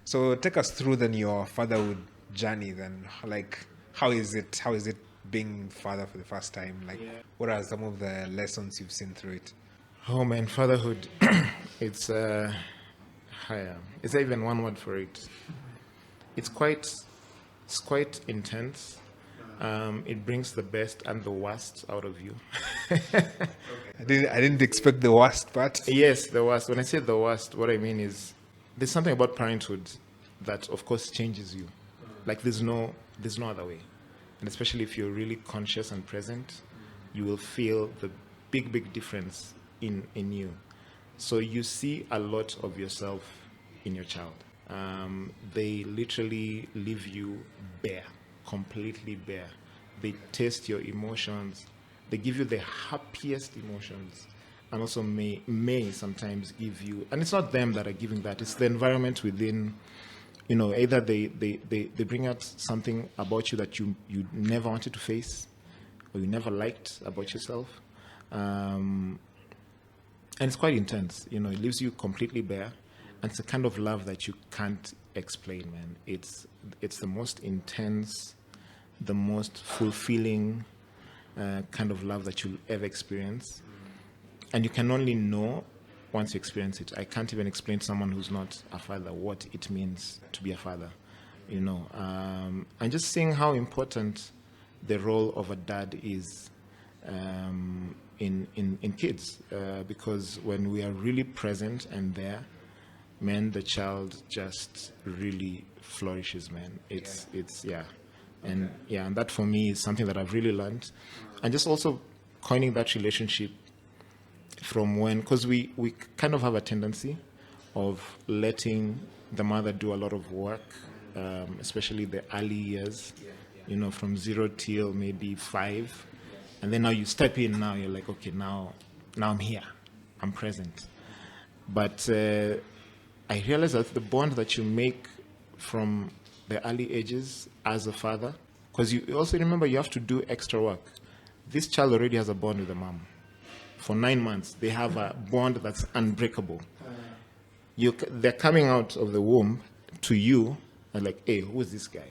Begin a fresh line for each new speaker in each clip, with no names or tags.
So take us through then your fatherhood journey then. Like how is it? How is it being father for the first time? Like what are some of the lessons you've seen through it?
Oh man, fatherhood. it's higher. Is there even one word for it? It's quite it's quite intense. It brings the best and the worst out of you.
I didn't expect the worst part.
Yes, the worst. When I say the worst, what I mean is there's something about parenthood that, of course, changes you. Like there's no other way. And especially if you're really conscious and present, you will feel the big difference in you. So you see a lot of yourself in your child. They literally leave you bare, completely bare. They taste your emotions. They give you the happiest emotions, and also may sometimes give you. And it's not them that are giving that; it's the environment within. Either they bring out something about you that you never wanted to face, or you never liked about yourself. And it's quite intense. It leaves you completely bare, and it's a kind of love that you can't explain, man. It's the most intense, the most fulfilling kind of love that you'll ever experience, and you can only know once you experience it. I can't even explain to someone who's not a father what it means to be a father. And just seeing how important the role of a dad is in kids, because when we are really present and there, man, the child just really flourishes, man. It's yeah, and yeah, and that for me is something that I've really learned, and just also coining that relationship from when, because we kind of have a tendency of letting the mother do a lot of work, especially the early years, from 0 till maybe 5. And then now you step in, now you're like, okay, now I'm here, I'm present. But I realized that the bond that you make from the early ages as a father, because you also remember you have to do extra work. This child already has a bond with the mom. For 9 months, they have a bond that's unbreakable. They're coming out of the womb to you and like, hey, who is this guy?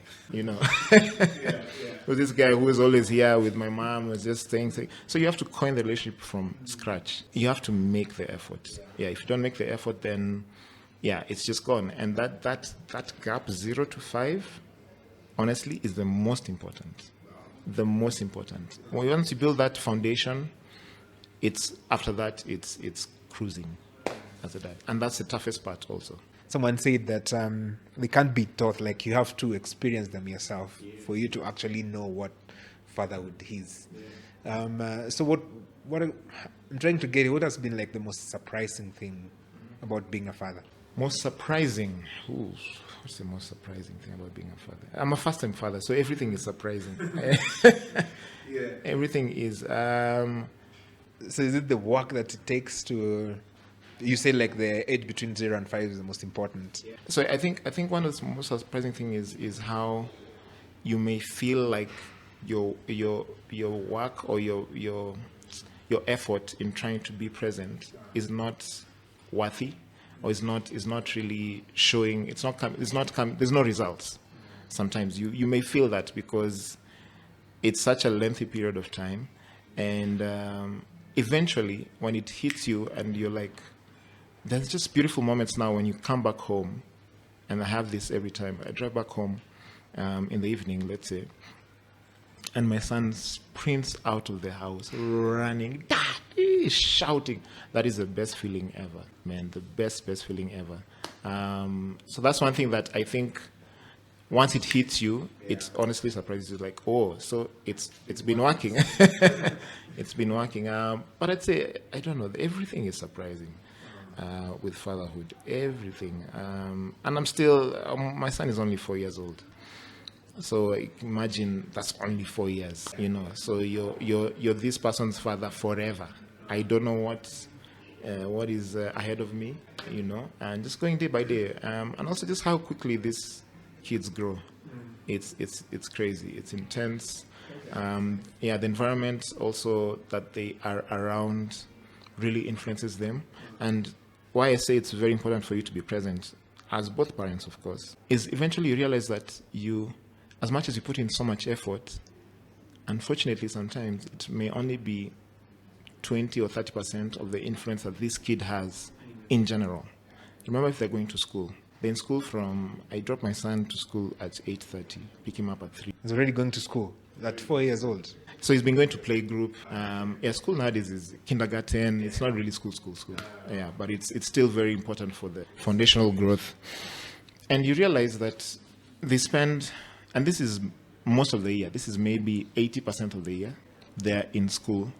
Who's this guy who is always here with my mom, was just saying. So you have to coin the relationship from scratch. You have to make the effort. Yeah, if you don't make the effort, then it's just gone. And that gap 0 to 5, honestly, is the most important. The most important. Once you build that foundation, after that it's cruising as a dad, and that's the toughest part also.
Someone said that they can't be taught. Like you have to experience them yourself for you to actually know what fatherhood is. So I'm trying to get it. What has been like the most surprising thing about being a father?
Most surprising? What's the most surprising thing about being a father? I'm a first-time father, so everything is surprising. Everything is.
So is it the work that it takes to? You say like the age between 0 and 5 is the most important.
So I think one of the most surprising thing is how you may feel like your work or your effort in trying to be present is not worthy, or is not really showing. There's no results. Sometimes you may feel that because it's such a lengthy period of time, and eventually when it hits you and you're like, there's just beautiful moments now when you come back home, and I have this every time. I drive back home in the evening, let's say, and my son sprints out of the house, running, Daddy, shouting. That is the best feeling ever, man, the best feeling ever. So that's one thing that I think once it hits you, it honestly surprises you, like, oh, so it's been working. It's been working. But I'd say, I don't know, everything is surprising. With fatherhood, everything, and I'm still. My son is only 4 years old, so imagine that's only 4 years. So you're this person's father forever. I don't know what is ahead of me. And just going day by day, and also just how quickly these kids grow. It's crazy. It's intense. The environment also that they are around really influences them. And why I say it's very important for you to be present, as both parents, of course, is eventually you realize that as much as you put in so much effort, unfortunately, sometimes it may only be 20 or 30% of the influence that this kid has in general. Remember, if they're going to school, they're in school I drop my son to school at 8:30, pick him up at 3.
He's already going to school at 4 years old.
So he's been going to play group. School nowadays is kindergarten. It's not really school. Yeah, but it's still very important for the foundational growth. And you realize that they spend, and this is most of the year, this is maybe 80% of the year, they're in school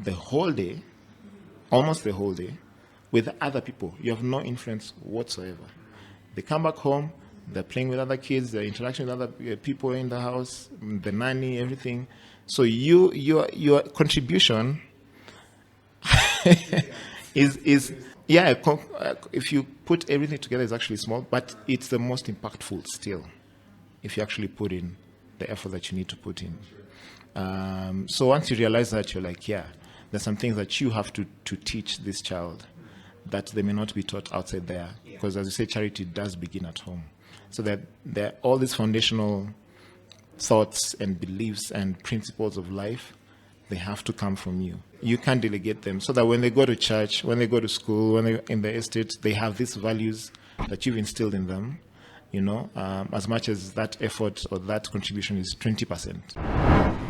the whole day, almost the whole day, with other people. You have no influence whatsoever. They come back home, they're playing with other kids, they're interacting with other people in the house, the nanny, everything. So your contribution is if you put everything together, it's actually small, but it's the most impactful still, if you actually put in the effort that you need to put in. So once you realize that, you're like, there's some things that you have to teach this child that they may not be taught outside there. Because as you say, charity does begin at home. So that there are all these foundational thoughts and beliefs and principles of life, they have to come from you. You can't delegate them, so that when they go to church, when they go to school, when they're in the estate, they have these values that you've instilled in them, as much as that effort or that contribution is 20%.